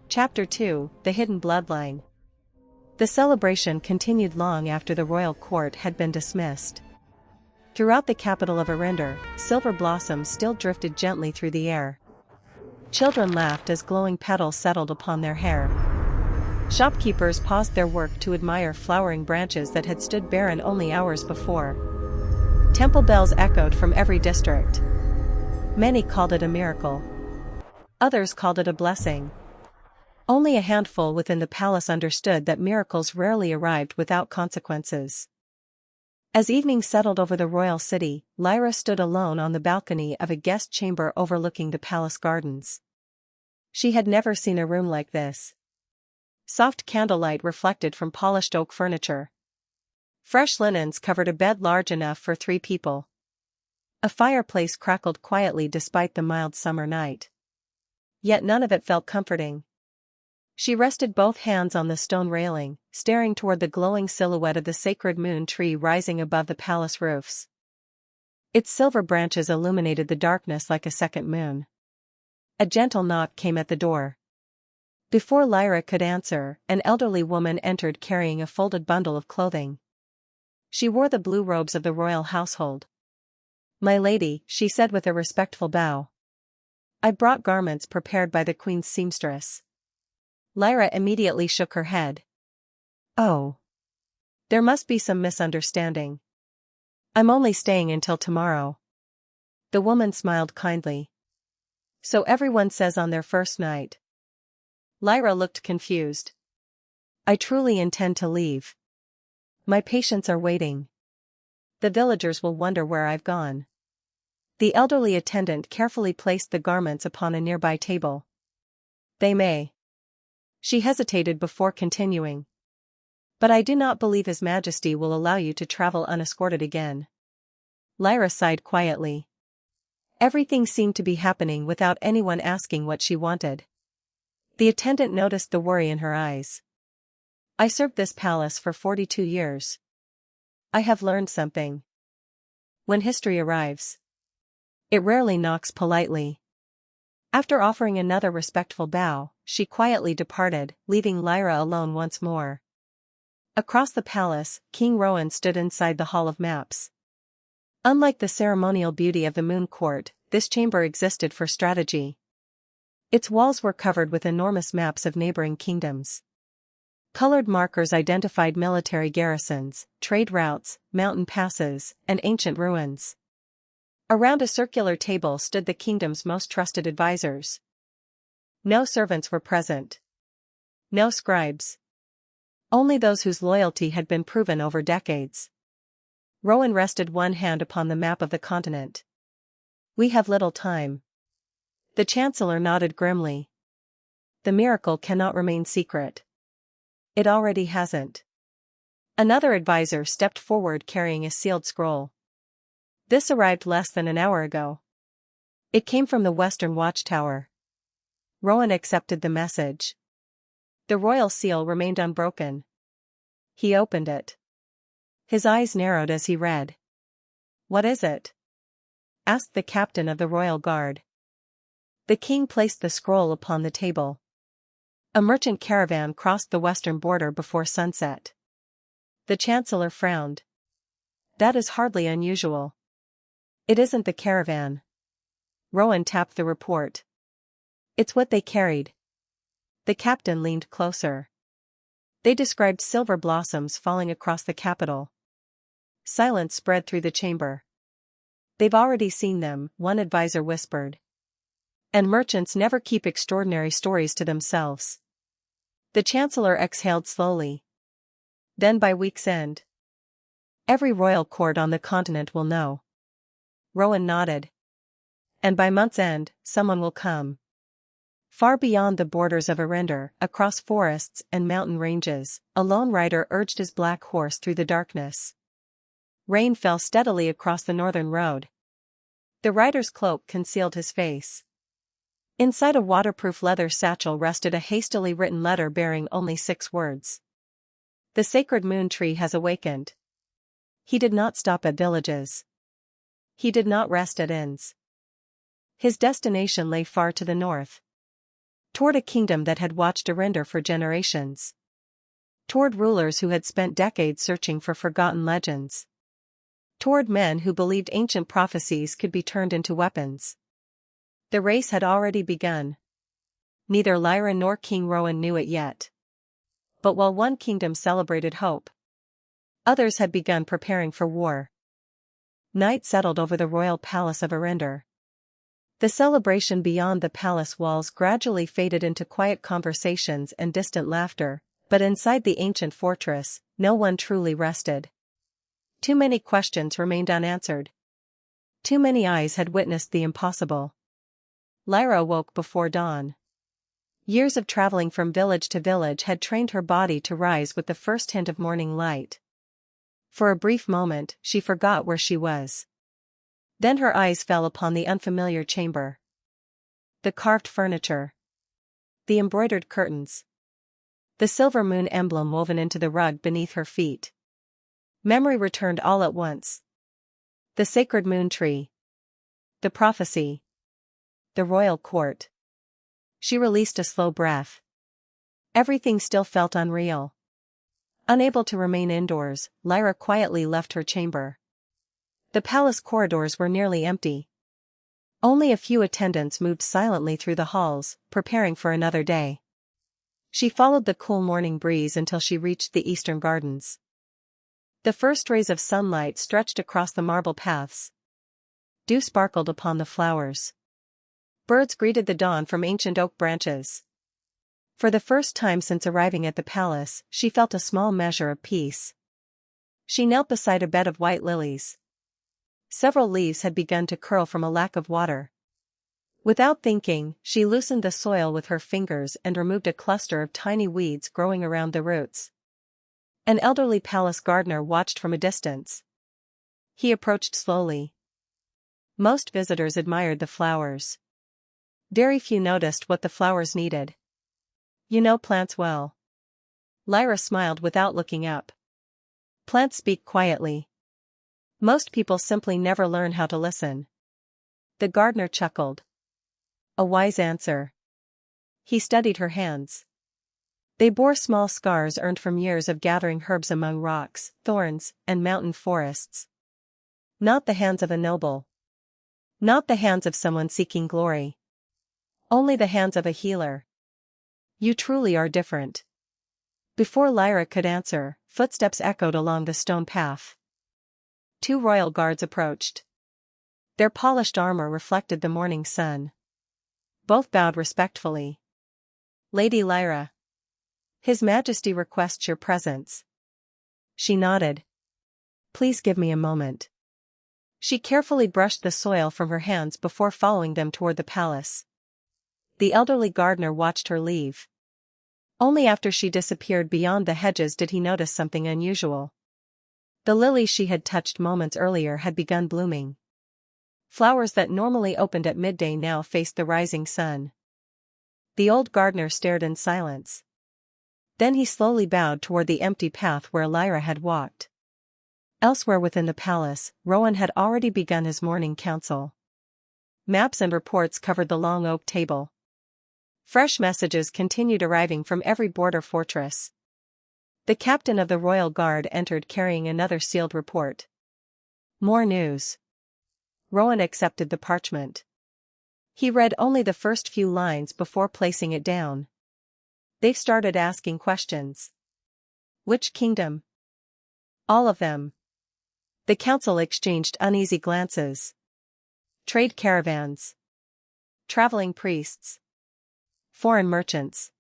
Chapter 2, The Hidden Bloodline. The celebration continued long after the royal court had been dismissed. Throughout the capital of Eryndor, silver blossoms still drifted gently through the air. Children laughed as glowing petals settled upon their hair. Shopkeepers paused their work to admire flowering branches that had stood barren only hours before. Temple bells echoed from every district. Many called it a miracle. Others called it a blessing. Only a handful within the palace understood that miracles rarely arrived without consequences. As evening settled over the royal city, Lyra stood alone on the balcony of a guest chamber overlooking the palace gardens. She had never seen a room like this. Soft candlelight reflected from polished oak furniture. Fresh linens covered a bed large enough for 3 people. A fireplace crackled quietly despite the mild summer night. Yet none of it felt comforting. She rested both hands on the stone railing, staring toward the glowing silhouette of the sacred moon tree rising above the palace roofs. Its silver branches illuminated the darkness like a second moon. A gentle knock came at the door. Before Lyra could answer, an elderly woman entered carrying a folded bundle of clothing. She wore the blue robes of the royal household. "My lady," she said with a respectful bow. "I brought garments prepared by the queen's seamstress." Lyra immediately shook her head. "Oh. There must be some misunderstanding. I'm only staying until tomorrow." The woman smiled kindly. "So everyone says on their first night." Lyra looked confused. "I truly intend to leave. My patients are waiting. The villagers will wonder where I've gone." The elderly attendant carefully placed the garments upon a nearby table. "They may." She hesitated before continuing. "But I do not believe His Majesty will allow you to travel unescorted again." Lyra sighed quietly. Everything seemed to be happening without anyone asking what she wanted. The attendant noticed the worry in her eyes. "I served this palace for 42 years. I have learned something. When history arrives, it rarely knocks politely." After offering another respectful bow, she quietly departed, leaving Lyra alone once more. Across the palace, King Rowan stood inside the Hall of Maps. Unlike the ceremonial beauty of the Moon Court, this chamber existed for strategy. Its walls were covered with enormous maps of neighboring kingdoms. Colored markers identified military garrisons, trade routes, mountain passes, and ancient ruins. Around a circular table stood the kingdom's most trusted advisors. No servants were present. No scribes. Only those whose loyalty had been proven over decades. Rowan rested one hand upon the map of the continent. "We have little time." The chancellor nodded grimly. "The miracle cannot remain secret." "It already hasn't." Another advisor stepped forward carrying a sealed scroll. "This arrived less than an hour ago. It came from the Western Watchtower." Rowan accepted the message. The royal seal remained unbroken. He opened it. His eyes narrowed as he read. "What is it?" asked the captain of the royal guard. The king placed the scroll upon the table. "A merchant caravan crossed the western border before sunset." The chancellor frowned. "That is hardly unusual." "It isn't the caravan." Rowan tapped the report. "It's what they carried." The captain leaned closer. "They described silver blossoms falling across the capital." Silence spread through the chamber. "They've already seen them," one advisor whispered. "And merchants never keep extraordinary stories to themselves." The chancellor exhaled slowly. "Then by week's end, every royal court on the continent will know." Rowan nodded. "And by month's end, someone will come." Far beyond the borders of Eryndor, across forests and mountain ranges, a lone rider urged his black horse through the darkness. Rain fell steadily across the northern road. The rider's cloak concealed his face. Inside a waterproof leather satchel rested a hastily written letter bearing only 6 words. "The sacred moon tree has awakened." He did not stop at villages. He did not rest at inns. His destination lay far to the north. Toward a kingdom that had watched Eryndor for generations. Toward rulers who had spent decades searching for forgotten legends. Toward men who believed ancient prophecies could be turned into weapons. The race had already begun. Neither Lyra nor King Rowan knew it yet. But while one kingdom celebrated hope, others had begun preparing for war. Night settled over the royal palace of Eryndor. The celebration beyond the palace walls gradually faded into quiet conversations and distant laughter, but inside the ancient fortress, no one truly rested. Too many questions remained unanswered. Too many eyes had witnessed the impossible. Lyra awoke before dawn. Years of traveling from village to village had trained her body to rise with the first hint of morning light. For a brief moment, she forgot where she was. Then her eyes fell upon the unfamiliar chamber. The carved furniture. The embroidered curtains. The silver moon emblem woven into the rug beneath her feet. Memory returned all at once. The sacred moon tree. The prophecy. The royal court. She released a slow breath. Everything still felt unreal. Unable to remain indoors, Lyra quietly left her chamber. The palace corridors were nearly empty. Only a few attendants moved silently through the halls, preparing for another day. She followed the cool morning breeze until she reached the eastern gardens. The first rays of sunlight stretched across the marble paths. Dew sparkled upon the flowers. Birds greeted the dawn from ancient oak branches. For the first time since arriving at the palace, she felt a small measure of peace. She knelt beside a bed of white lilies. Several leaves had begun to curl from a lack of water. Without thinking, she loosened the soil with her fingers and removed a cluster of tiny weeds growing around the roots. An elderly palace gardener watched from a distance. He approached slowly. Most visitors admired the flowers. Very few noticed what the flowers needed. "You know plants well." Lyra smiled without looking up. "Plants speak quietly. Most people simply never learn how to listen." The gardener chuckled. "A wise answer." He studied her hands. They bore small scars earned from years of gathering herbs among rocks, thorns, and mountain forests. Not the hands of a noble. Not the hands of someone seeking glory. Only the hands of a healer. "You truly are different." Before Lyra could answer, footsteps echoed along the stone path. 2 royal guards approached. Their polished armor reflected the morning sun. Both bowed respectfully. "Lady Lyra. His Majesty requests your presence." She nodded. "Please give me a moment." She carefully brushed the soil from her hands before following them toward the palace. The elderly gardener watched her leave. Only after she disappeared beyond the hedges did he notice something unusual. The lilies she had touched moments earlier had begun blooming. Flowers that normally opened at midday now faced the rising sun. The old gardener stared in silence. Then he slowly bowed toward the empty path where Lyra had walked. Elsewhere within the palace, Rowan had already begun his morning council. Maps and reports covered the long oak table. Fresh messages continued arriving from every border fortress. The captain of the royal guard entered carrying another sealed report. More news. Rowan accepted the parchment. He read only the first few lines before placing it down. They've started asking questions. Which kingdom? All of them. The council exchanged uneasy glances. Trade caravans. Traveling priests. Foreign merchants.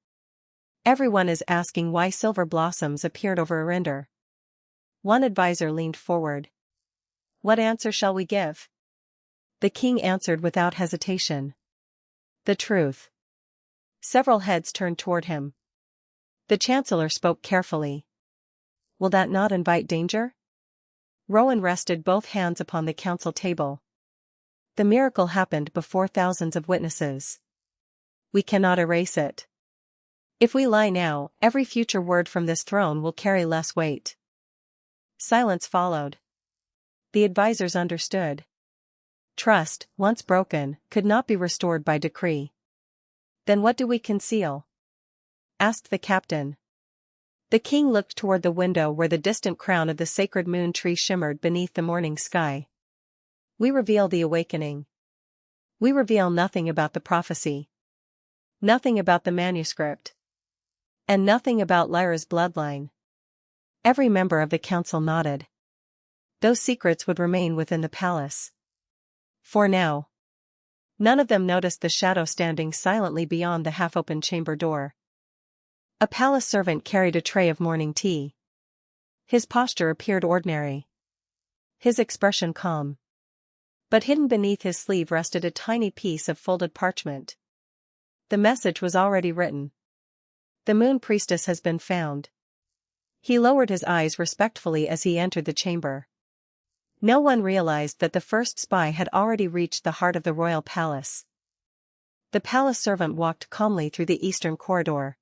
Everyone is asking why silver blossoms appeared over Eryndor. One advisor leaned forward. "What answer shall we give?" The king answered without hesitation. "The truth." Several heads turned toward him. The chancellor spoke carefully. "Will that not invite danger?" Rowan rested both hands upon the council table. "The miracle happened before thousands of witnesses. We cannot erase it. If we lie now, every future word from this throne will carry less weight." Silence followed. The advisors understood. Trust, once broken, could not be restored by decree. Then what do we conceal? Asked the captain. The king looked toward the window where the distant crown of the sacred moon tree shimmered beneath the morning sky. We reveal the awakening. We reveal nothing about the prophecy. Nothing about the manuscript. And nothing about Lyra's bloodline. Every member of the council nodded. Those secrets would remain within the palace. For now. None of them noticed the shadow standing silently beyond the half-open chamber door. A palace servant carried a tray of morning tea. His posture appeared ordinary. His expression calm. But hidden beneath his sleeve rested a tiny piece of folded parchment. The message was already written. The Moon Priestess has been found. He lowered his eyes respectfully as he entered the chamber. No one realized that the first spy had already reached the heart of the royal palace. The palace servant walked calmly through the eastern corridor.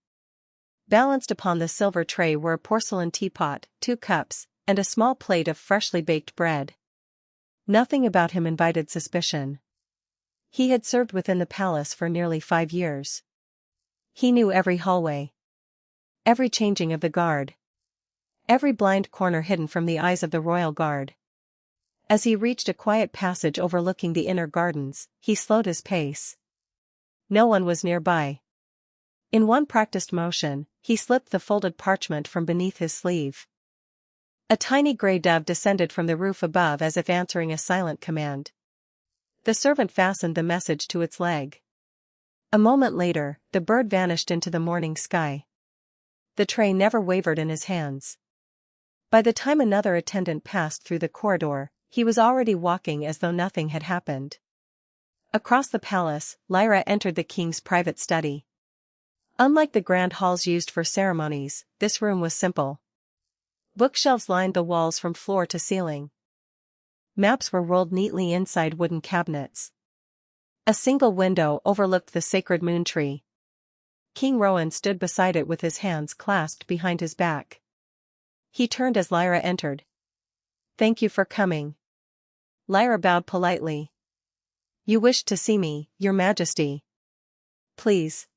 Balanced upon the silver tray were a porcelain teapot, 2 cups, and a small plate of freshly baked bread. Nothing about him invited suspicion. He had served within the palace for nearly 5 years. He knew every hallway. Every changing of the guard. Every blind corner hidden from the eyes of the royal guard. As he reached a quiet passage overlooking the inner gardens, he slowed his pace. No one was nearby. In one practiced motion, he slipped the folded parchment from beneath his sleeve. A tiny gray dove descended from the roof above as if answering a silent command. The servant fastened the message to its leg. A moment later, the bird vanished into the morning sky. The tray never wavered in his hands. By the time another attendant passed through the corridor, he was already walking as though nothing had happened. Across the palace, Lyra entered the king's private study. Unlike the grand halls used for ceremonies, this room was simple. Bookshelves lined the walls from floor to ceiling. Maps were rolled neatly inside wooden cabinets. A single window overlooked the sacred moon tree. King Rowan stood beside it with his hands clasped behind his back. He turned as Lyra entered. "Thank you for coming." Lyra bowed politely. "You wished to see me, Your Majesty. Please.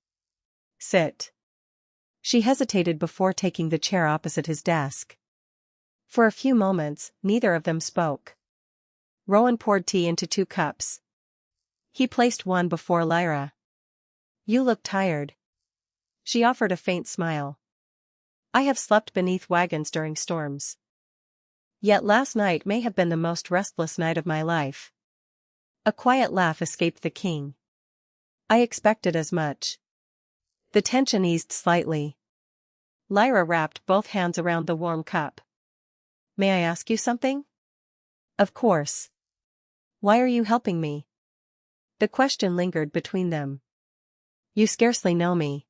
Sit." She hesitated before taking the chair opposite his desk. For a few moments, neither of them spoke. Rowan poured tea into 2 cups. He placed one before Lyra. "You look tired." She offered a faint smile. "I have slept beneath wagons during storms. Yet last night may have been the most restless night of my life." A quiet laugh escaped the king. "I expected as much." The tension eased slightly. Lyra wrapped both hands around the warm cup. "May I ask you something?" "Of course." "Why are you helping me?" The question lingered between them. "You scarcely know me.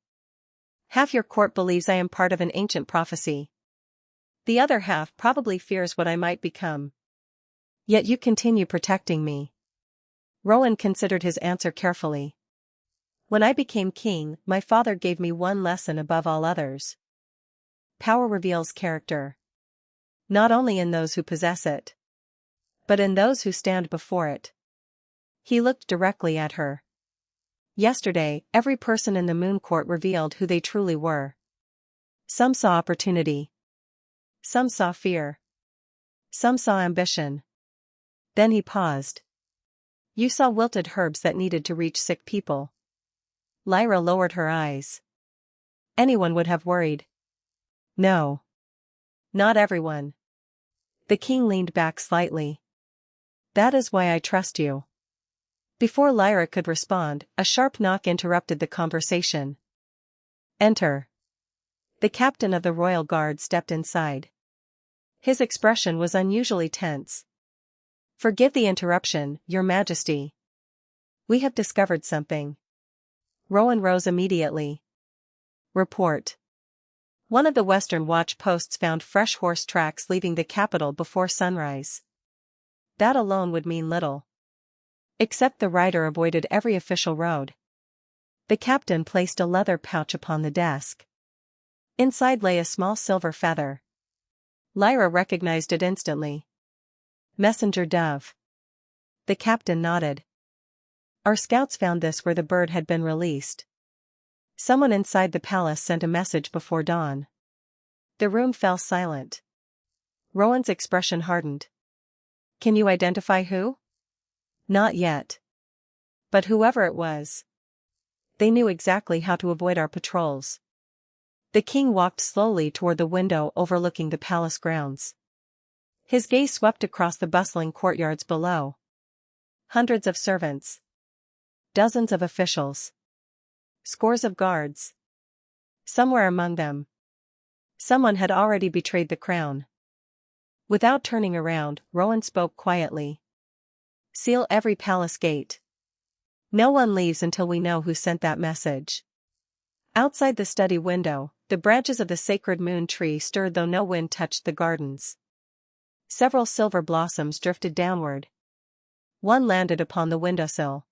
Half your court believes I am part of an ancient prophecy. The other half probably fears what I might become. Yet you continue protecting me." Rowan considered his answer carefully. "When I became king, my father gave me one lesson above all others. Power reveals character. Not only in those who possess it, but in those who stand before it." He looked directly at her. Yesterday, every person in the moon court revealed who they truly were. Some saw opportunity. Some saw fear. Some saw ambition. Then he paused. "You saw wilted herbs that needed to reach sick people." Lyra lowered her eyes. "Anyone would have worried." "No. Not everyone." The king leaned back slightly. "That is why I trust you." Before Lyra could respond, a sharp knock interrupted the conversation. "Enter." The captain of the royal guard stepped inside. His expression was unusually tense. "Forgive the interruption, Your Majesty. We have discovered something." Rowan rose immediately. "Report." One of the Western watch posts found fresh horse tracks leaving the capital before sunrise. That alone would mean little. Except the rider avoided every official road. The captain placed a leather pouch upon the desk. Inside lay a small silver feather. Lyra recognized it instantly. "Messenger dove." The captain nodded. "Our scouts found this where the bird had been released. Someone inside the palace sent a message before dawn. The room fell silent. Rowan's expression hardened. Can you identify who? Not yet. But whoever it was. They knew exactly how to avoid our patrols. The king walked slowly toward the window overlooking the palace grounds. His gaze swept across the bustling courtyards below. Hundreds of servants. Dozens of officials. Scores of guards. Somewhere among them, someone had already betrayed the crown. Without turning around, Rowan spoke quietly. Seal every palace gate. No one leaves until we know who sent that message. Outside the study window, the branches of the sacred moon tree stirred though no wind touched the gardens. Several silver blossoms drifted downward. One landed upon the windowsill.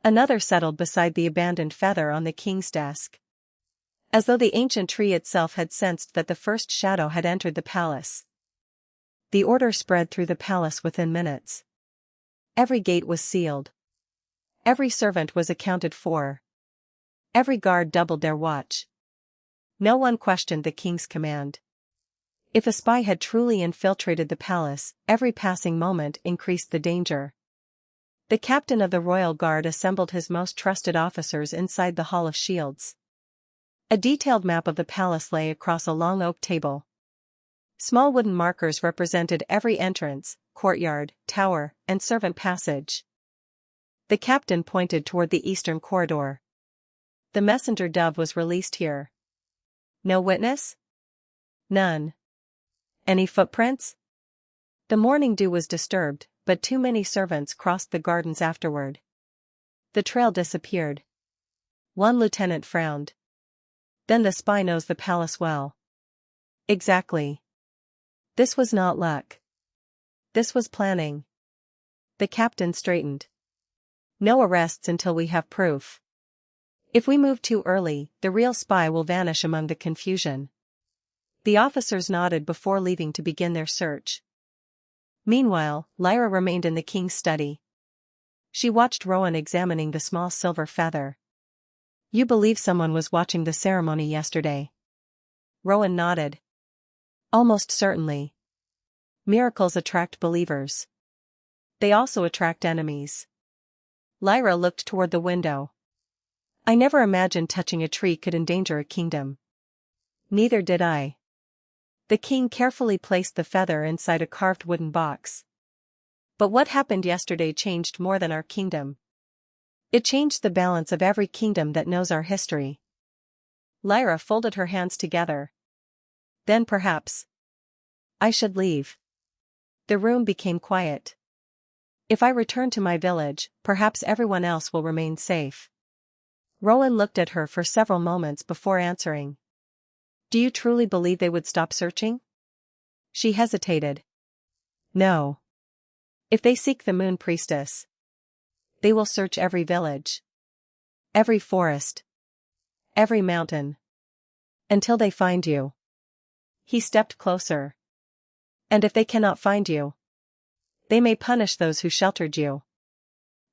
Another settled beside the abandoned feather on the king's desk. As though the ancient tree itself had sensed that the first shadow had entered the palace. The order spread through the palace within minutes. Every gate was sealed. Every servant was accounted for. Every guard doubled their watch. No one questioned the king's command. If a spy had truly infiltrated the palace, every passing moment increased the danger. The captain of the royal guard assembled his most trusted officers inside the Hall of Shields. A detailed map of the palace lay across a long oak table. Small wooden markers represented every entrance, courtyard, tower, and servant passage. The captain pointed toward the eastern corridor. The messenger dove was released here. No witness? None. Any footprints? The morning dew was disturbed, but too many servants crossed the gardens afterward. The trail disappeared. One lieutenant frowned. Then the spy knows the palace well. Exactly. This was not luck. This was planning. The captain straightened. No arrests until we have proof. If we move too early, the real spy will vanish among the confusion. The officers nodded before leaving to begin their search. Meanwhile, Lyra remained in the king's study. She watched Rowan examining the small silver feather. You believe someone was watching the ceremony yesterday? Rowan nodded. Almost certainly. Miracles attract believers. They also attract enemies. Lyra looked toward the window. I never imagined touching a tree could endanger a kingdom. Neither did I. The king carefully placed the feather inside a carved wooden box. But what happened yesterday changed more than our kingdom. It changed the balance of every kingdom that knows our history. Lyra folded her hands together. Then perhaps I should leave. The room became quiet. If I return to my village, perhaps everyone else will remain safe. Rowan looked at her for several moments before answering. Do you truly believe they would stop searching? She hesitated. No. If they seek the Moon Priestess, they will search every village, every forest, every mountain, until they find you. He stepped closer. And if they cannot find you, they may punish those who sheltered you.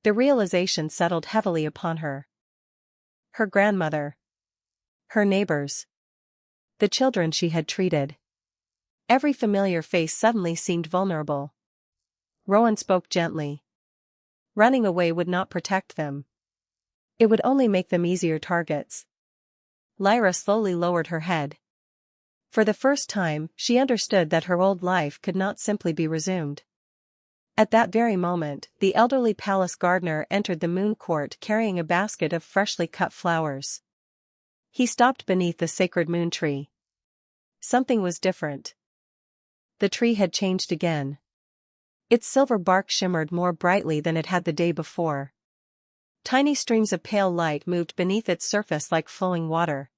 The realization settled heavily upon her. Her grandmother. Her neighbors. The children she had treated. Every familiar face suddenly seemed vulnerable. Rowan spoke gently. Running away would not protect them. It would only make them easier targets. Lyra slowly lowered her head. For the first time, she understood that her old life could not simply be resumed. At that very moment, the elderly palace gardener entered the moon court carrying a basket of freshly cut flowers. He stopped beneath the sacred moon tree. Something was different. The tree had changed again. Its silver bark shimmered more brightly than it had the day before. Tiny streams of pale light moved beneath its surface like flowing water.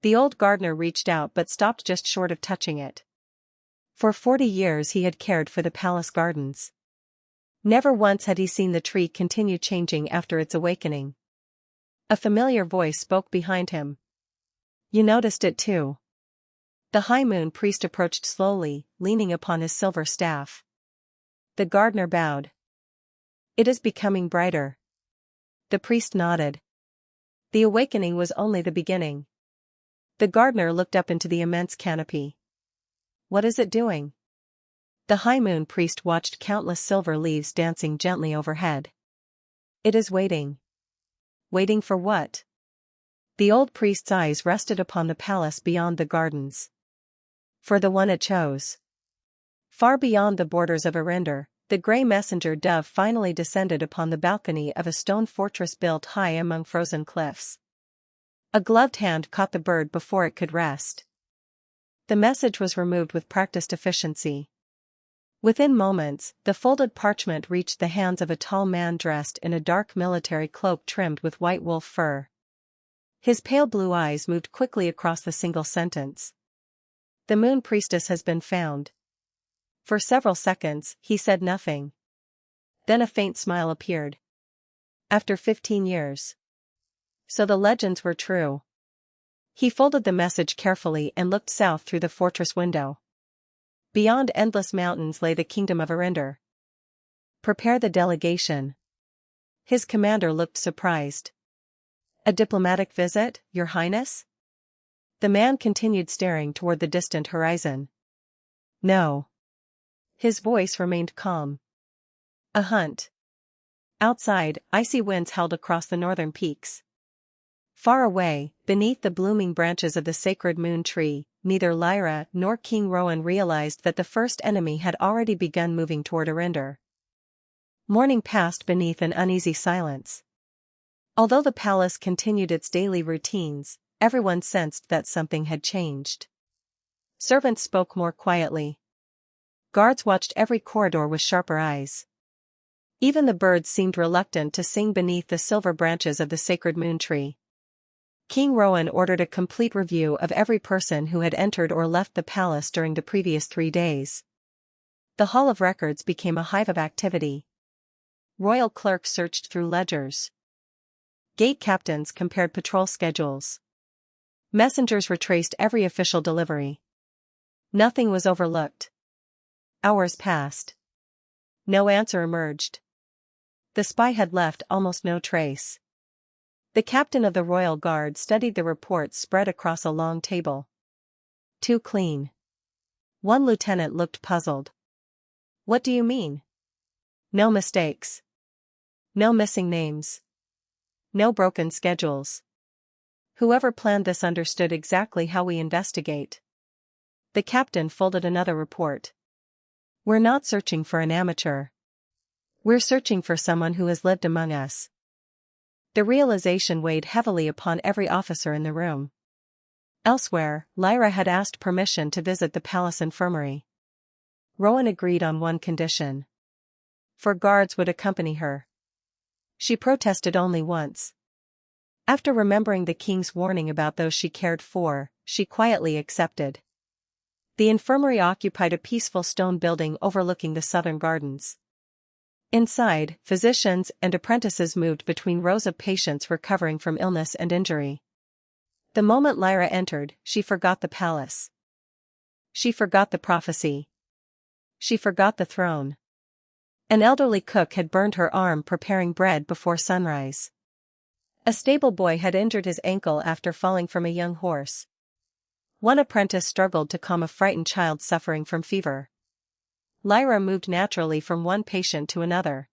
The old gardener reached out but stopped just short of touching it. For 40 years he had cared for the palace gardens. Never once had he seen the tree continue changing after its awakening. A familiar voice spoke behind him. You noticed it too. The high moon priest approached slowly, leaning upon his silver staff. The gardener bowed. It is becoming brighter. The priest nodded. The awakening was only the beginning. The gardener looked up into the immense canopy. What is it doing? The High Moon Priest watched countless silver leaves dancing gently overhead. It is waiting. Waiting for what? The old priest's eyes rested upon the palace beyond the gardens. For the one it chose. Far beyond the borders of Eryndor, the grey messenger dove finally descended upon the balcony of a stone fortress built high among frozen cliffs. A gloved hand caught the bird before it could rest. The message was removed with practiced efficiency. Within moments, the folded parchment reached the hands of a tall man dressed in a dark military cloak trimmed with white wolf fur. His pale blue eyes moved quickly across the single sentence. The Moon Priestess has been found. For several seconds, he said nothing. Then a faint smile appeared. After 15 years. So the legends were true. He folded the message carefully and looked south through the fortress window. Beyond endless mountains lay the Kingdom of Eryndor. Prepare the delegation. His commander looked surprised. A diplomatic visit, Your Highness? The man continued staring toward the distant horizon. No. His voice remained calm. A hunt. Outside, icy winds howled across the northern peaks. Far away, beneath the blooming branches of the sacred moon tree, neither Lyra nor King Rowan realized that the first enemy had already begun moving toward Eryndor. Morning passed beneath an uneasy silence. Although the palace continued its daily routines, everyone sensed that something had changed. Servants spoke more quietly. Guards watched every corridor with sharper eyes. Even the birds seemed reluctant to sing beneath the silver branches of the sacred moon tree. King Rowan ordered a complete review of every person who had entered or left the palace during the previous 3 days. The Hall of Records became a hive of activity. Royal clerks searched through ledgers. Gate captains compared patrol schedules. Messengers retraced every official delivery. Nothing was overlooked. Hours passed. No answer emerged. The spy had left almost no trace. The captain of the royal guard studied the reports spread across a long table. Too clean. One lieutenant looked puzzled. What do you mean? No mistakes. No missing names. No broken schedules. Whoever planned this understood exactly how we investigate. The captain folded another report. We're not searching for an amateur. We're searching for someone who has lived among us. The realization weighed heavily upon every officer in the room. Elsewhere, Lyra had asked permission to visit the palace infirmary. Rowan agreed on one condition. 4 guards would accompany her. She protested only once. After remembering the king's warning about those she cared for, she quietly accepted. The infirmary occupied a peaceful stone building overlooking the southern gardens. Inside, physicians and apprentices moved between rows of patients recovering from illness and injury. The moment Lyra entered, she forgot the palace. She forgot the prophecy. She forgot the throne. An elderly cook had burned her arm preparing bread before sunrise. A stable boy had injured his ankle after falling from a young horse. One apprentice struggled to calm a frightened child suffering from fever. Lyra moved naturally from one patient to another.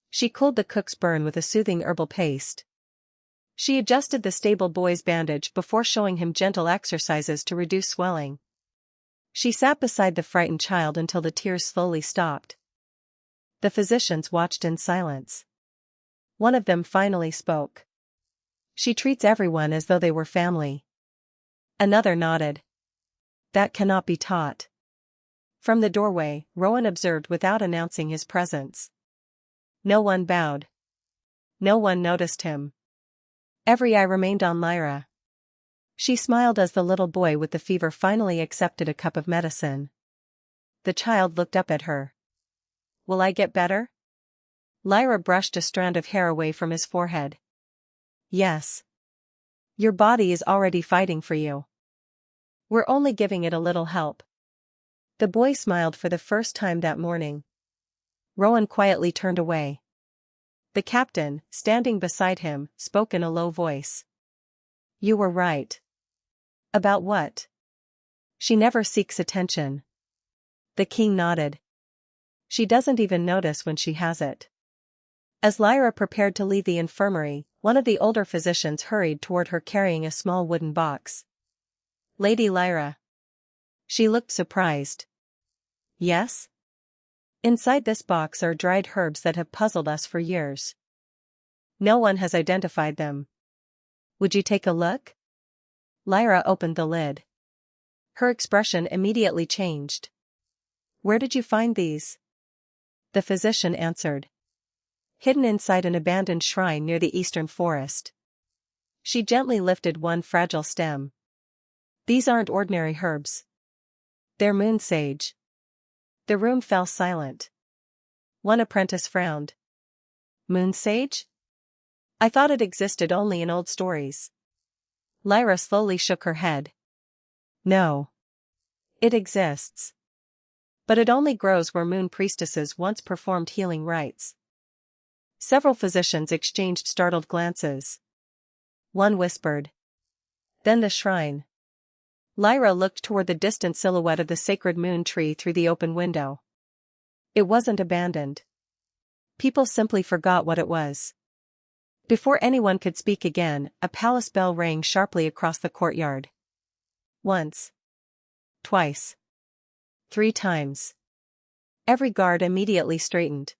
She cooled the cook's burn with a soothing herbal paste. She adjusted the stable boy's bandage before showing him gentle exercises to reduce swelling. She sat beside the frightened child until the tears slowly stopped. The physicians watched in silence. One of them finally spoke. She treats everyone as though they were family. Another nodded. That cannot be taught. From the doorway, Rowan observed without announcing his presence. No one bowed. No one noticed him. Every eye remained on Lyra. She smiled as the little boy with the fever finally accepted a cup of medicine. The child looked up at her. Will I get better? Lyra brushed a strand of hair away from his forehead. Yes. Your body is already fighting for you. We're only giving it a little help. The boy smiled for the first time that morning. Rowan quietly turned away. The captain, standing beside him, spoke in a low voice. You were right. About what? She never seeks attention. The king nodded. She doesn't even notice when she has it. As Lyra prepared to leave the infirmary, one of the older physicians hurried toward her carrying a small wooden box. Lady Lyra. She looked surprised. Yes? Inside this box are dried herbs that have puzzled us for years. No one has identified them. Would you take a look? Lyra opened the lid. Her expression immediately changed. Where did you find these? The physician answered. Hidden inside an abandoned shrine near the eastern forest. She gently lifted one fragile stem. These aren't ordinary herbs. They're moon sage. The room fell silent. One apprentice frowned. Moon sage? I thought it existed only in old stories. Lyra slowly shook her head. No. It exists. But it only grows where moon priestesses once performed healing rites. Several physicians exchanged startled glances. One whispered. Then the shrine. Lyra looked toward the distant silhouette of the sacred moon tree through the open window. It wasn't abandoned. People simply forgot what it was. Before anyone could speak again, a palace bell rang sharply across the courtyard. Once. Twice. 3 times. Every guard immediately straightened.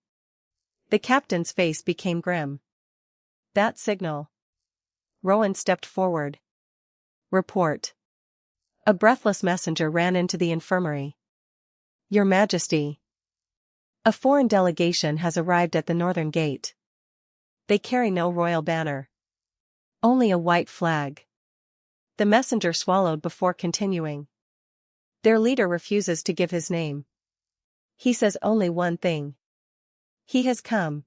The captain's face became grim. That signal. Rowan stepped forward. Report. A breathless messenger ran into the infirmary. Your Majesty. A foreign delegation has arrived at the northern gate. They carry no royal banner. Only a white flag. The messenger swallowed before continuing. Their leader refuses to give his name. He says only one thing. He has come.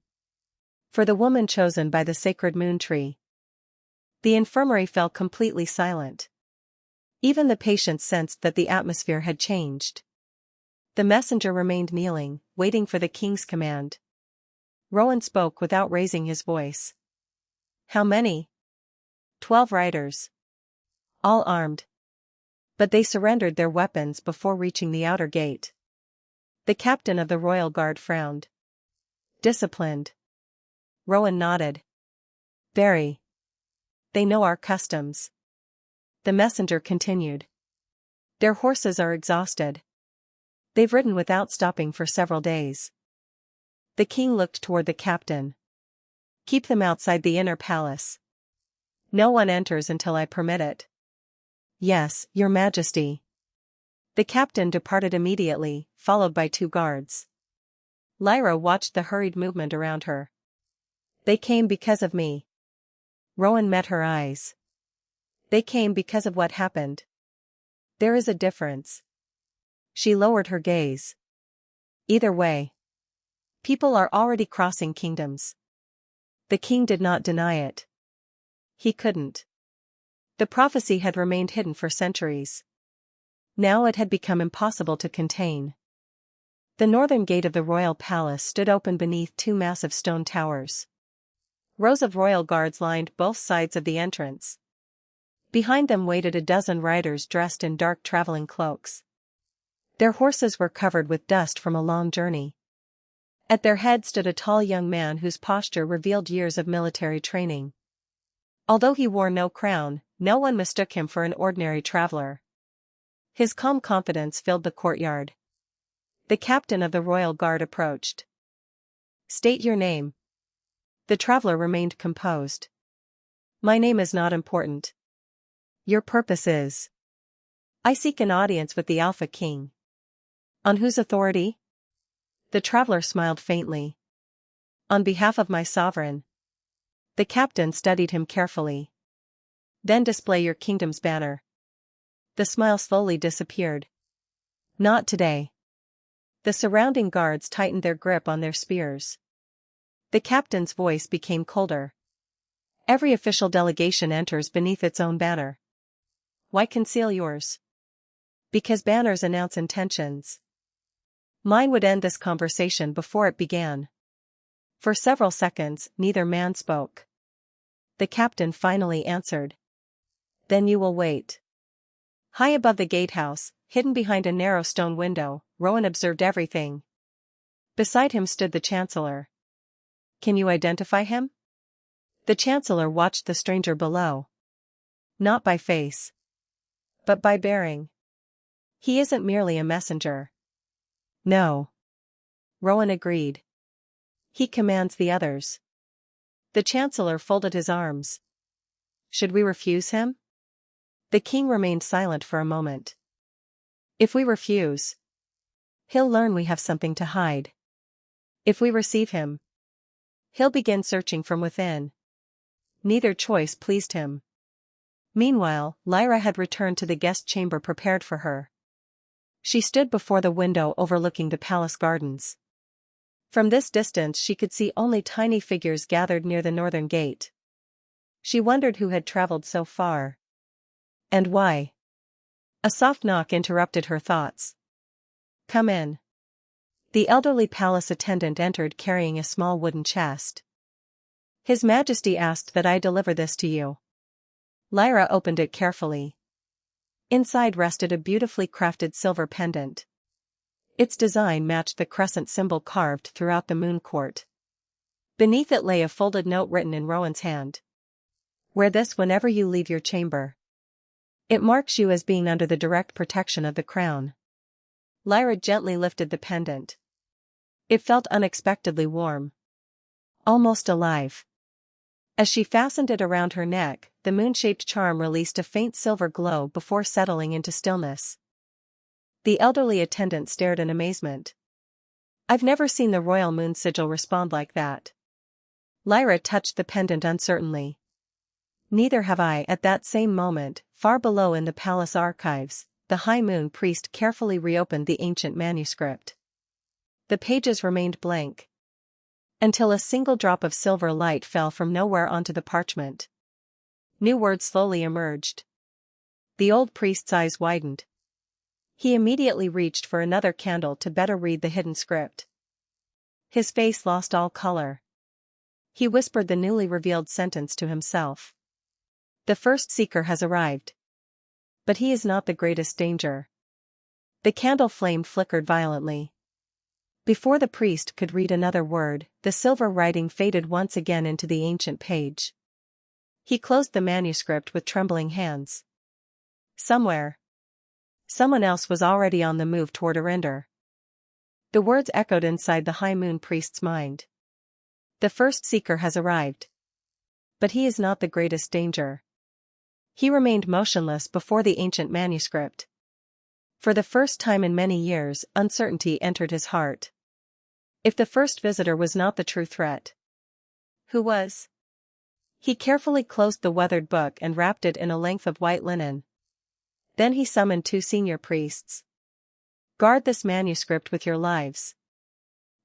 For the woman chosen by the sacred moon tree. The infirmary fell completely silent. Even the patients sensed that the atmosphere had changed. The messenger remained kneeling, waiting for the king's command. Rowan spoke without raising his voice. How many? 12 riders. All armed. But they surrendered their weapons before reaching the outer gate. The captain of the royal guard frowned. Disciplined. Rowan nodded. Very. They know our customs. The messenger continued. Their horses are exhausted. They've ridden without stopping for several days. The king looked toward the captain. Keep them outside the inner palace. No one enters until I permit it. Yes, Your Majesty. The captain departed immediately, followed by 2 guards. Lyra watched the hurried movement around her. They came because of me. Rowan met her eyes. They came because of what happened. There is a difference. She lowered her gaze. Either way. People are already crossing kingdoms. The king did not deny it. He couldn't. The prophecy had remained hidden for centuries. Now it had become impossible to contain. The northern gate of the royal palace stood open beneath 2 massive stone towers. Rows of royal guards lined both sides of the entrance. Behind them waited a dozen riders dressed in dark traveling cloaks. Their horses were covered with dust from a long journey. At their head stood a tall young man whose posture revealed years of military training. Although he wore no crown, no one mistook him for an ordinary traveler. His calm confidence filled the courtyard. The captain of the royal guard approached. State your name. The traveler remained composed. My name is not important. Your purpose is. I seek an audience with the Alpha King. On whose authority? The traveler smiled faintly. On behalf of my sovereign. The captain studied him carefully. Then display your kingdom's banner. The smile slowly disappeared. Not today. The surrounding guards tightened their grip on their spears. The captain's voice became colder. Every official delegation enters beneath its own banner. Why conceal yours? Because banners announce intentions. Mine would end this conversation before it began. For several seconds, neither man spoke. The captain finally answered. Then you will wait. High above the gatehouse, hidden behind a narrow stone window, Rowan observed everything. Beside him stood the chancellor. Can you identify him? The chancellor watched the stranger below. Not by face, but by bearing. He isn't merely a messenger. No. Rowan agreed. He commands the others. The chancellor folded his arms. Should we refuse him? The king remained silent for a moment. If we refuse, he'll learn we have something to hide. If we receive him, he'll begin searching from within. Neither choice pleased him. Meanwhile, Lyra had returned to the guest chamber prepared for her. She stood before the window overlooking the palace gardens. From this distance she could see only tiny figures gathered near the northern gate. She wondered who had traveled so far. And why? A soft knock interrupted her thoughts. Come in. The elderly palace attendant entered carrying a small wooden chest. His Majesty asked that I deliver this to you. Lyra opened it carefully. Inside rested a beautifully crafted silver pendant. Its design matched the crescent symbol carved throughout the moon court. Beneath it lay a folded note written in Rowan's hand. Wear this whenever you leave your chamber. It marks you as being under the direct protection of the crown. Lyra gently lifted the pendant. It felt unexpectedly warm. Almost alive. As she fastened it around her neck, the moon-shaped charm released a faint silver glow before settling into stillness. The elderly attendant stared in amazement. I've never seen the royal moon sigil respond like that. Lyra touched the pendant uncertainly. Neither have I. At that same moment, far below in the palace archives, the high moon priest carefully reopened the ancient manuscript. The pages remained blank. Until a single drop of silver light fell from nowhere onto the parchment. New words slowly emerged. The old priest's eyes widened. He immediately reached for another candle to better read the hidden script. His face lost all color. He whispered the newly revealed sentence to himself. The first seeker has arrived. But he is not the greatest danger. The candle flame flickered violently. Before the priest could read another word, the silver writing faded once again into the ancient page. He closed the manuscript with trembling hands. Somewhere. Someone else was already on the move toward Eryndor. The words echoed inside the high moon priest's mind. The first seeker has arrived. But he is not the greatest danger. He remained motionless before the ancient manuscript. For the first time in many years, uncertainty entered his heart. If the first visitor was not the true threat, who was? He carefully closed the weathered book and wrapped it in a length of white linen. Then he summoned 2 senior priests. Guard this manuscript with your lives.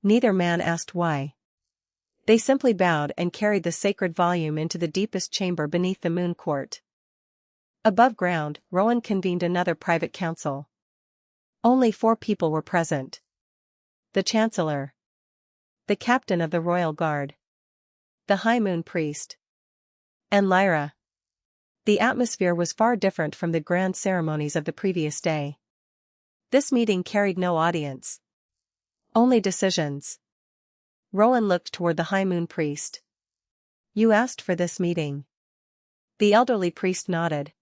Neither man asked why. They simply bowed and carried the sacred volume into the deepest chamber beneath the moon court. Above ground, Rowan convened another private council. Only 4 people were present. The chancellor. The captain of the royal guard. The high moon priest. And Lyra. The atmosphere was far different from the grand ceremonies of the previous day. This meeting carried no audience. Only decisions. Rowan looked toward the high moon priest. You asked for this meeting. The elderly priest nodded.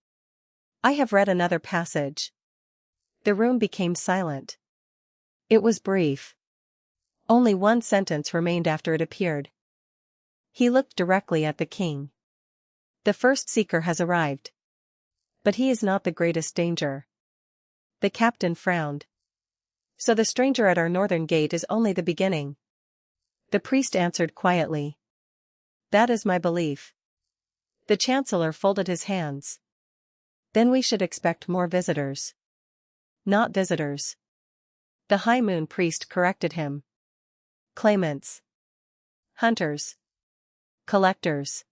I have read another passage. The room became silent. It was brief. Only one sentence remained after it appeared. He looked directly at the king. The first seeker has arrived. But he is not the greatest danger. The captain frowned. So the stranger at our northern gate is only the beginning. The priest answered quietly. That is my belief. The chancellor folded his hands. Then we should expect more visitors. Not visitors. The high moon priest corrected him. Claimants. Hunters. Collectors.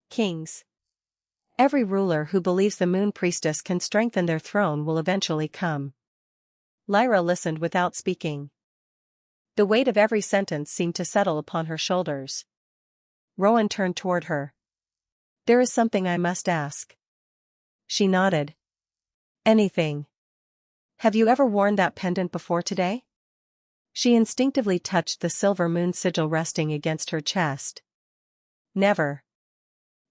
Kings. Every ruler who believes the moon priestess can strengthen their throne will eventually come. Lyra listened without speaking. The weight of every sentence seemed to settle upon her shoulders. Rowan turned toward her. "There is something I must ask." She nodded. "Anything. Have you ever worn that pendant before today?" She instinctively touched the silver moon sigil resting against her chest. "Never."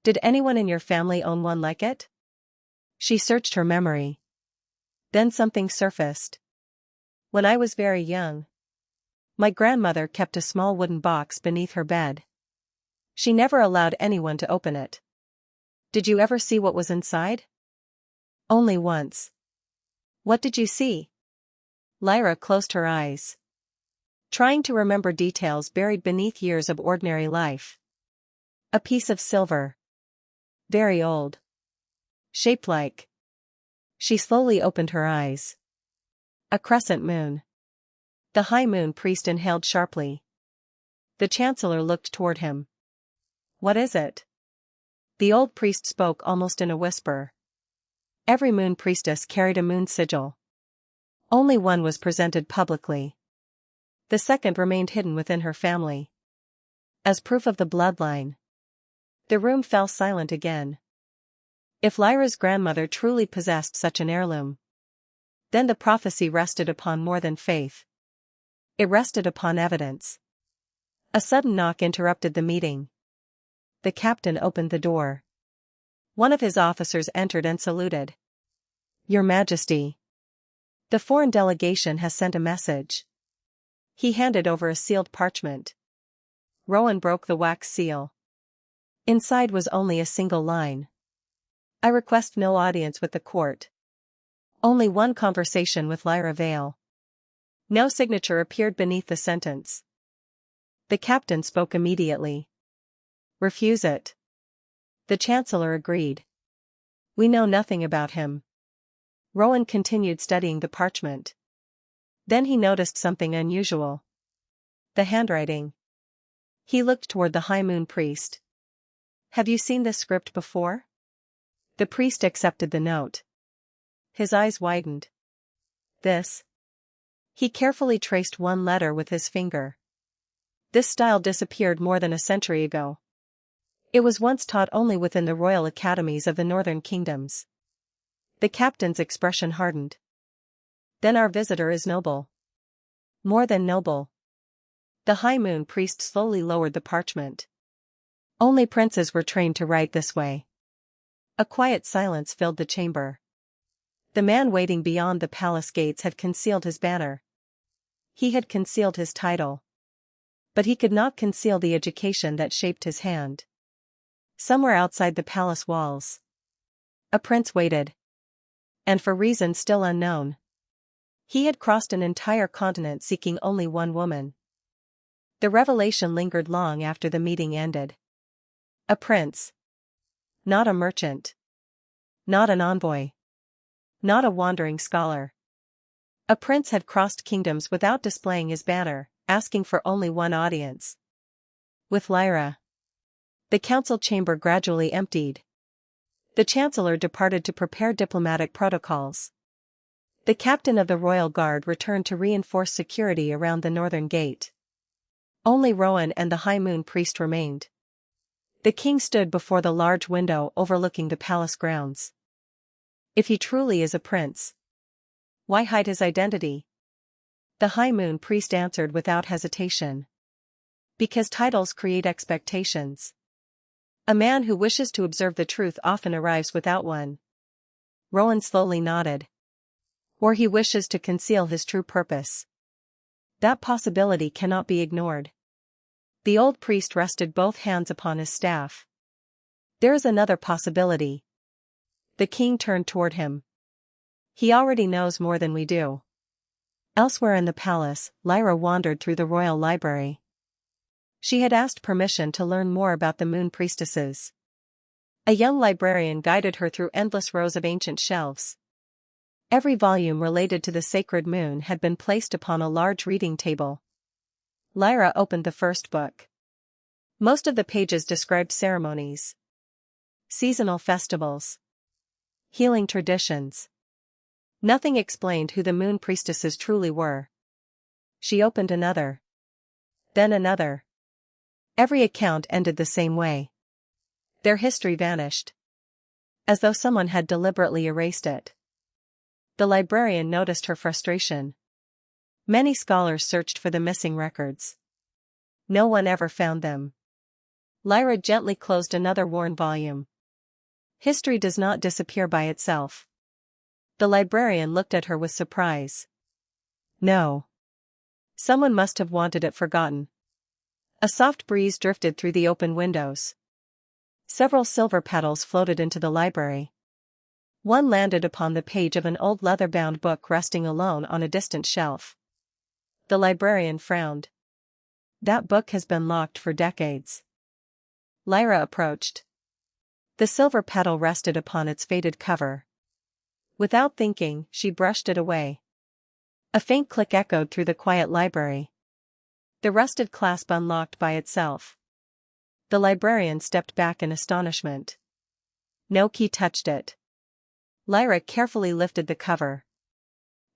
"Did anyone in your family own one like it?" She searched her memory. Then something surfaced. "When I was very young, my grandmother kept a small wooden box beneath her bed. She never allowed anyone to open it." "Did you ever see what was inside?" "Only once." "What did you see?" Lyra closed her eyes, trying to remember details buried beneath years of ordinary life. "A piece of silver. Very old. Shaped like..." She slowly opened her eyes. "A crescent moon." The High Moon Priest inhaled sharply. The Chancellor looked toward him. "What is it?" The old priest spoke almost in a whisper. Every Moon Priestess carried a moon sigil. Only one was presented publicly. The second remained hidden within her family, as proof of the bloodline. The room fell silent again. If Lyra's grandmother truly possessed such an heirloom, then the prophecy rested upon more than faith. It rested upon evidence. A sudden knock interrupted the meeting. The captain opened the door. One of his officers entered and saluted. "Your Majesty. The foreign delegation has sent a message." He handed over a sealed parchment. Rowan broke the wax seal. Inside was only a single line. "I request no audience with the court. Only one conversation with Lyra Vale." No signature appeared beneath the sentence. The captain spoke immediately. "Refuse it." The Chancellor agreed. "We know nothing about him." Rowan continued studying the parchment. Then he noticed something unusual. The handwriting. He looked toward the High Moon Priest. "Have you seen this script before?" The priest accepted the note. His eyes widened. "This?" He carefully traced one letter with his finger. "This style disappeared more than a century ago. It was once taught only within the royal academies of the northern kingdoms." The captain's expression hardened. "Then our visitor is noble." "More than noble." The High Moon Priest slowly lowered the parchment. "Only princes were trained to write this way." A quiet silence filled the chamber. The man waiting beyond the palace gates had concealed his banner. He had concealed his title. But he could not conceal the education that shaped his hand. Somewhere outside the palace walls, a prince waited. And for reasons still unknown, he had crossed an entire continent seeking only one woman. The revelation lingered long after the meeting ended. A prince. Not a merchant. Not an envoy. Not a wandering scholar. A prince had crossed kingdoms without displaying his banner, asking for only one audience. With Lyra. The council chamber gradually emptied. The Chancellor departed to prepare diplomatic protocols. The captain of the royal guard returned to reinforce security around the northern gate. Only Rowan and the High Moon Priest remained. The king stood before the large window overlooking the palace grounds. If he truly is a prince, why hide his identity? The High Moon Priest answered without hesitation. Because titles create expectations. A man who wishes to observe the truth often arrives without one. Rowan slowly nodded. Or he wishes to conceal his true purpose. That possibility cannot be ignored. The old priest rested both hands upon his staff. There is another possibility. The king turned toward him. He already knows more than we do. Elsewhere in the palace, Lyra wandered through the royal library. She had asked permission to learn more about the Moon Priestesses. A young librarian guided her through endless rows of ancient shelves. Every volume related to the sacred moon had been placed upon a large reading table. Lyra opened the first book. Most of the pages described ceremonies, seasonal festivals, healing traditions. Nothing explained who the Moon Priestesses truly were. She opened another. Then another. Every account ended the same way. Their history vanished. As though someone had deliberately erased it. The librarian noticed her frustration. Many scholars searched for the missing records. No one ever found them. Lyra gently closed another worn volume. History does not disappear by itself. The librarian looked at her with surprise. No. Someone must have wanted it forgotten. A soft breeze drifted through the open windows. Several silver petals floated into the library. One landed upon the page of an old leather-bound book resting alone on a distant shelf. The librarian frowned. That book has been locked for decades. Lyra approached. The silver petal rested upon its faded cover. Without thinking, she brushed it away. A faint click echoed through the quiet library. The rusted clasp unlocked by itself. The librarian stepped back in astonishment. No key touched it. Lyra carefully lifted the cover.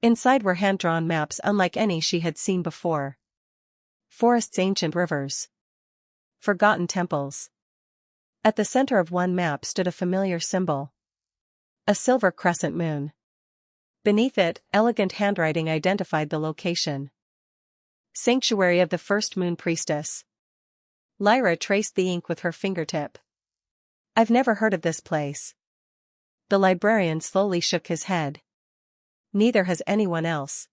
Inside were hand-drawn maps unlike any she had seen before. Forests, ancient rivers. Forgotten temples. At the center of one map stood a familiar symbol. A silver crescent moon. Beneath it, elegant handwriting identified the location. Sanctuary of the First Moon Priestess. Lyra traced the ink with her fingertip. I've never heard of this place. The librarian slowly shook his head. Neither has anyone else.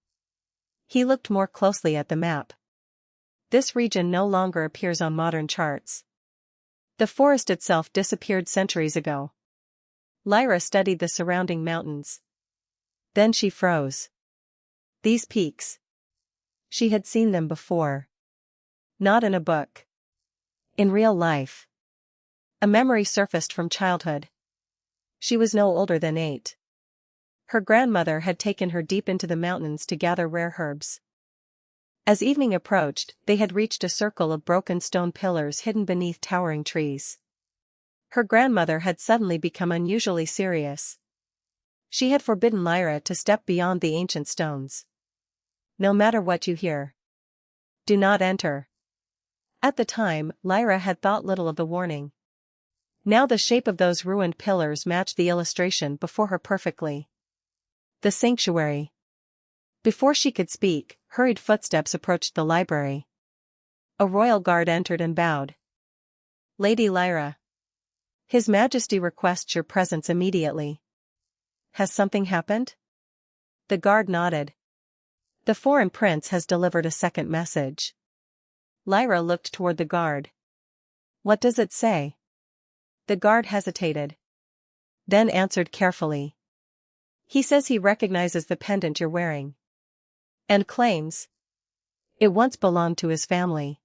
He looked more closely at the map. This region no longer appears on modern charts. The forest itself disappeared centuries ago. Lyra studied the surrounding mountains. Then she froze. These peaks. She had seen them before. Not in a book. In real life. A memory surfaced from childhood. She was no older than 8. Her grandmother had taken her deep into the mountains to gather rare herbs. As evening approached, they had reached a circle of broken stone pillars hidden beneath towering trees. Her grandmother had suddenly become unusually serious. She had forbidden Lyra to step beyond the ancient stones. No matter what you hear, do not enter. At the time, Lyra had thought little of the warning. Now the shape of those ruined pillars matched the illustration before her perfectly. The sanctuary. Before she could speak, hurried footsteps approached the library. A royal guard entered and bowed. Lady Lyra. His Majesty requests your presence immediately. Has something happened? The guard nodded. The foreign prince has delivered a second message. Lyra looked toward the guard. What does it say? The guard hesitated. Then answered carefully. He says he recognizes the pendant you're wearing. And claims it once belonged to his family.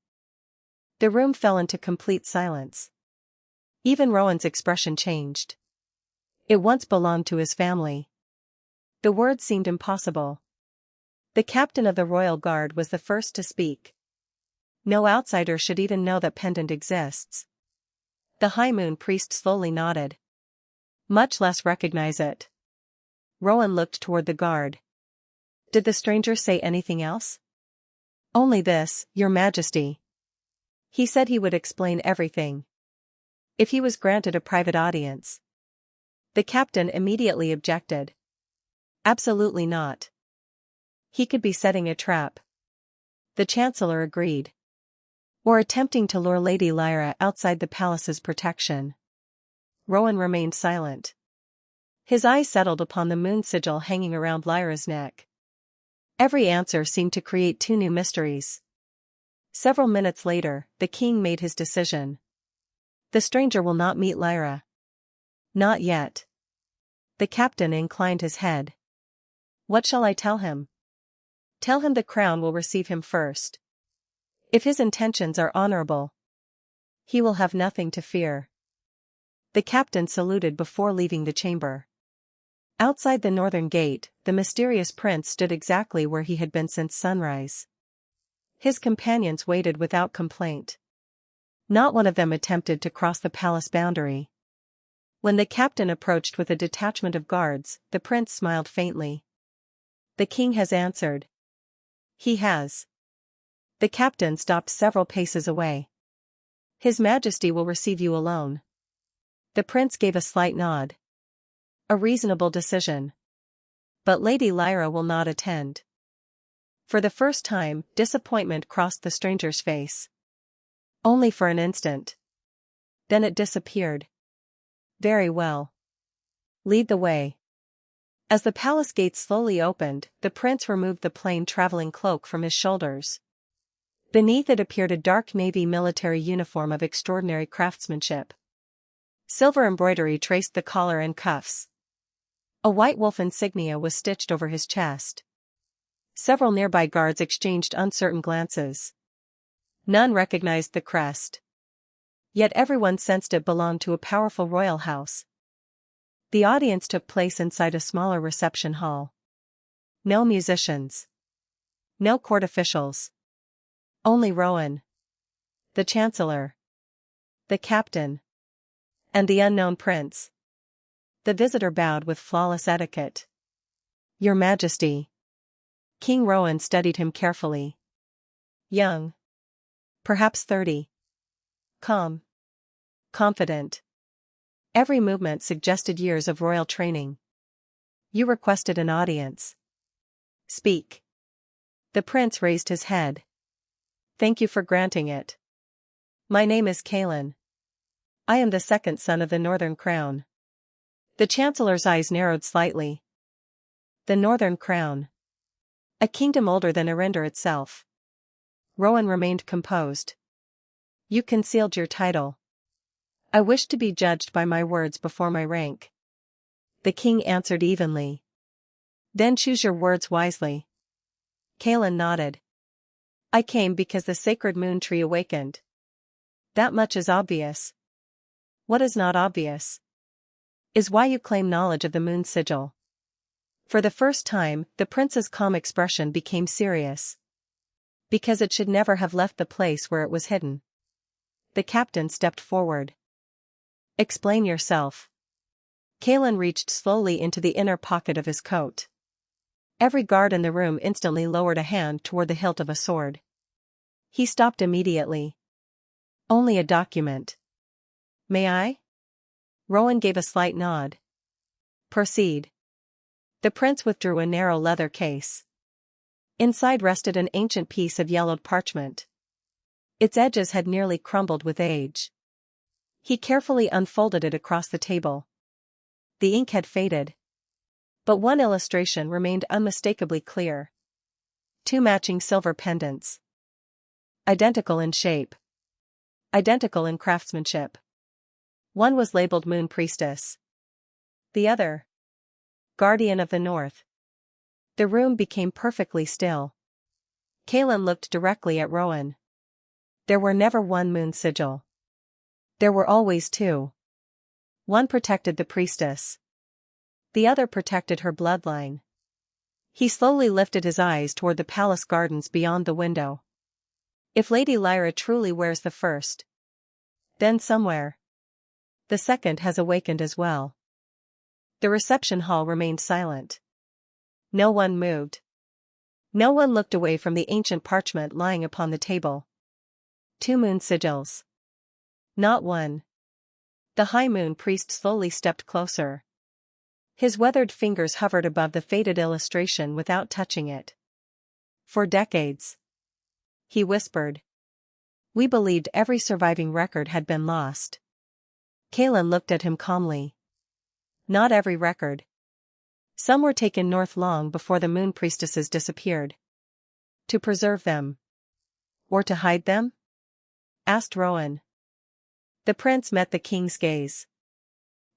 The room fell into complete silence. Even Rowan's expression changed. It once belonged to his family. The words seemed impossible. The captain of the royal guard was the first to speak. No outsider should even know that pendant exists. The High Moon priest slowly nodded. Much less recognize it. Rowan looked toward the guard. Did the stranger say anything else? Only this, Your Majesty. He said he would explain everything. If he was granted a private audience. The captain immediately objected. Absolutely not. He could be setting a trap. The chancellor agreed. Or attempting to lure Lady Lyra outside the palace's protection. Rowan remained silent. His eyes settled upon the moon sigil hanging around Lyra's neck. Every answer seemed to create 2 new mysteries. Several minutes later, the king made his decision. The stranger will not meet Lyra. Not yet. The captain inclined his head. What shall I tell him? Tell him the crown will receive him first. If his intentions are honorable, he will have nothing to fear. The captain saluted before leaving the chamber. Outside the northern gate, the mysterious prince stood exactly where he had been since sunrise. His companions waited without complaint. Not one of them attempted to cross the palace boundary. When the captain approached with a detachment of guards, the prince smiled faintly. The king has answered. He has. The captain stopped several paces away. His Majesty will receive you alone. The prince gave a slight nod. A reasonable decision. But Lady Lyra will not attend. For the first time, disappointment crossed the stranger's face. Only for an instant. Then it disappeared. Very well. Lead the way. As the palace gates slowly opened, the prince removed the plain traveling cloak from his shoulders. Beneath it appeared a dark navy military uniform of extraordinary craftsmanship. Silver embroidery traced the collar and cuffs. A white wolf insignia was stitched over his chest. Several nearby guards exchanged uncertain glances. None recognized the crest. Yet everyone sensed it belonged to a powerful royal house. The audience took place inside a smaller reception hall. No musicians. No court officials. Only Rowan. The Chancellor. The Captain. And the unknown prince. The visitor bowed with flawless etiquette. Your Majesty. King Rowan studied him carefully. Young. Perhaps 30. Calm. Confident. Every movement suggested years of royal training. You requested an audience. Speak. The prince raised his head. Thank you for granting it. My name is Kalen. I am the second son of the Northern Crown. The Chancellor's eyes narrowed slightly. The Northern Crown. A kingdom older than Eryndor itself. Rowan remained composed. You concealed your title. I wish to be judged by my words before my rank. The king answered evenly. Then choose your words wisely. Kalen nodded. I came because the sacred moon tree awakened. That much is obvious. What is not obvious is why you claim knowledge of the Moon Sigil. For the first time, the prince's calm expression became serious. Because it should never have left the place where it was hidden. The captain stepped forward. Explain yourself. Kalen reached slowly into the inner pocket of his coat. Every guard in the room instantly lowered a hand toward the hilt of a sword. He stopped immediately. Only a document. May I? Rowan gave a slight nod. Proceed. The prince withdrew a narrow leather case. Inside rested an ancient piece of yellowed parchment. Its edges had nearly crumbled with age. He carefully unfolded it across the table. The ink had faded. But one illustration remained unmistakably clear. 2 matching silver pendants. Identical in shape. Identical in craftsmanship. One was labeled Moon Priestess. The other, Guardian of the North. The room became perfectly still. Kalen looked directly at Rowan. There were never one Moon Sigil. There were always 2. One protected the priestess. The other protected her bloodline. He slowly lifted his eyes toward the palace gardens beyond the window. If Lady Lyra truly wears the first, then somewhere, the second has awakened as well. The reception hall remained silent. No one moved. No one looked away from the ancient parchment lying upon the table. 2 moon sigils. Not one. The high moon priest slowly stepped closer. His weathered fingers hovered above the faded illustration without touching it. For decades, he whispered, we believed every surviving record had been lost. Kalen looked at him calmly. Not every record. Some were taken north long before the moon priestesses disappeared. To preserve them. Or to hide them? Asked Rowan. The prince met the king's gaze.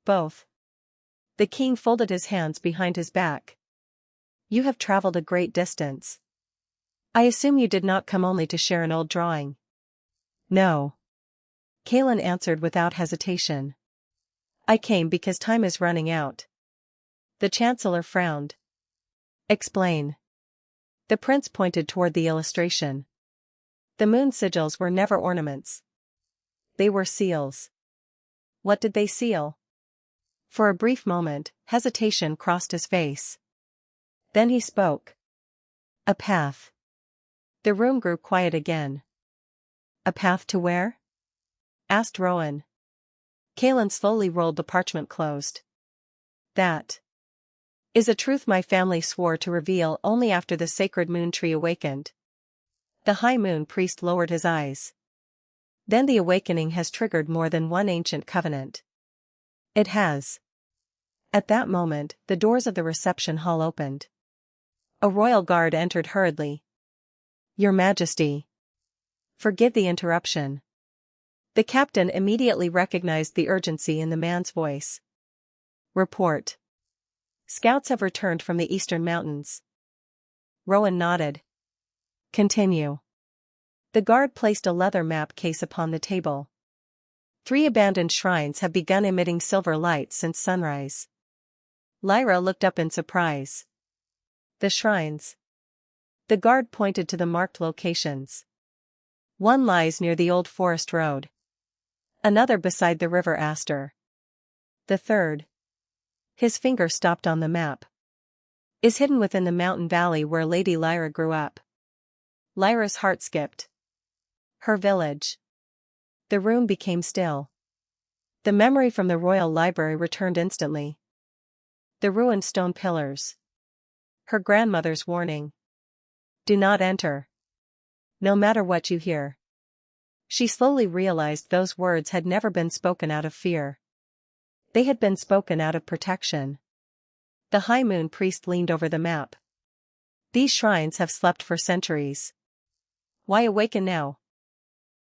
Both. The king folded his hands behind his back. You have traveled a great distance. I assume you did not come only to share an old drawing. No. Kalen answered without hesitation. I came because time is running out. The chancellor frowned. Explain. The prince pointed toward the illustration. The moon sigils were never ornaments. They were seals. What did they seal? For a brief moment, hesitation crossed his face. Then he spoke. A path. The room grew quiet again. A path to where? Asked Rowan. Kaelin slowly rolled the parchment closed. That is a truth my family swore to reveal only after the sacred moon tree awakened. The High Moon Priest lowered his eyes. Then the awakening has triggered more than one ancient covenant. It has. At that moment, the doors of the reception hall opened. A royal guard entered hurriedly. Your Majesty. Forgive the interruption. The captain immediately recognized the urgency in the man's voice. Report. Scouts have returned from the eastern mountains. Rowan nodded. Continue. The guard placed a leather map case upon the table. 3 abandoned shrines have begun emitting silver light since sunrise. Lyra looked up in surprise. The shrines. The guard pointed to the marked locations. One lies near the old forest road. Another beside the river Aster. The third. His finger stopped on the map. Is hidden within the mountain valley where Lady Lyra grew up. Lyra's heart skipped. Her village. The room became still. The memory from the royal library returned instantly. The ruined stone pillars. Her grandmother's warning. Do not enter. No matter what you hear. She slowly realized those words had never been spoken out of fear. They had been spoken out of protection. The High Moon Priest leaned over the map. These shrines have slept for centuries. Why awaken now?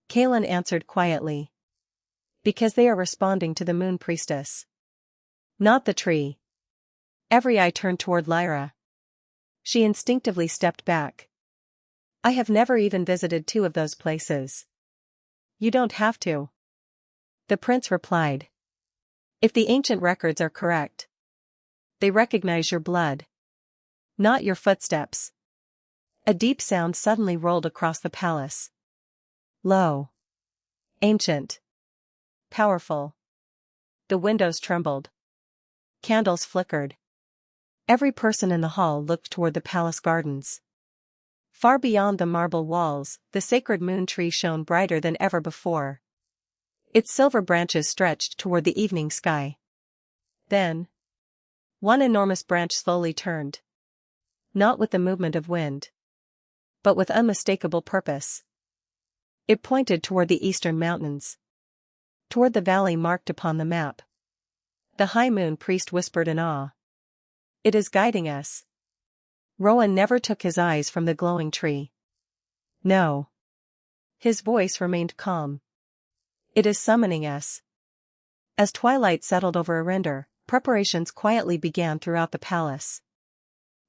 Kaelin answered quietly. Because they are responding to the Moon Priestess. Not the tree. Every eye turned toward Lyra. She instinctively stepped back. I have never even visited 2 of those places. You don't have to. The prince replied. If the ancient records are correct. They recognize your blood. Not your footsteps. A deep sound suddenly rolled across the palace. Low. Ancient. Powerful. The windows trembled. Candles flickered. Every person in the hall looked toward the palace gardens. Far beyond the marble walls, the sacred moon tree shone brighter than ever before. Its silver branches stretched toward the evening sky. Then, one enormous branch slowly turned. Not with the movement of wind, but with unmistakable purpose. It pointed toward the eastern mountains. Toward the valley marked upon the map. The High Moon Priest whispered in awe. It is guiding us. Rowan never took his eyes from the glowing tree. No. His voice remained calm. It is summoning us. As twilight settled over Eryndor, preparations quietly began throughout the palace.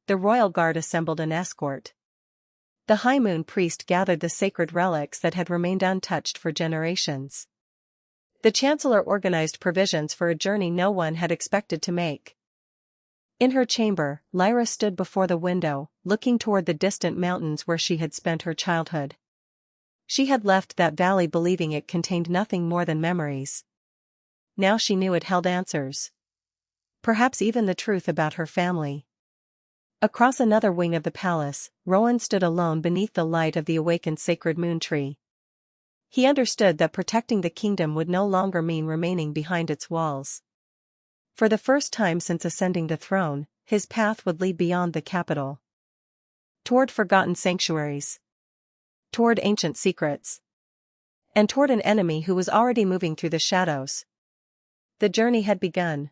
The royal guard assembled an escort. The High Moon Priest gathered the sacred relics that had remained untouched for generations. The Chancellor organized provisions for a journey no one had expected to make. In her chamber, Lyra stood before the window, looking toward the distant mountains where she had spent her childhood. She had left that valley believing it contained nothing more than memories. Now she knew it held answers. Perhaps even the truth about her family. Across another wing of the palace, Rowan stood alone beneath the light of the awakened sacred moon tree. He understood that protecting the kingdom would no longer mean remaining behind its walls. For the first time since ascending the throne, his path would lead beyond the capital. Toward forgotten sanctuaries. Toward ancient secrets. And toward an enemy who was already moving through the shadows. The journey had begun.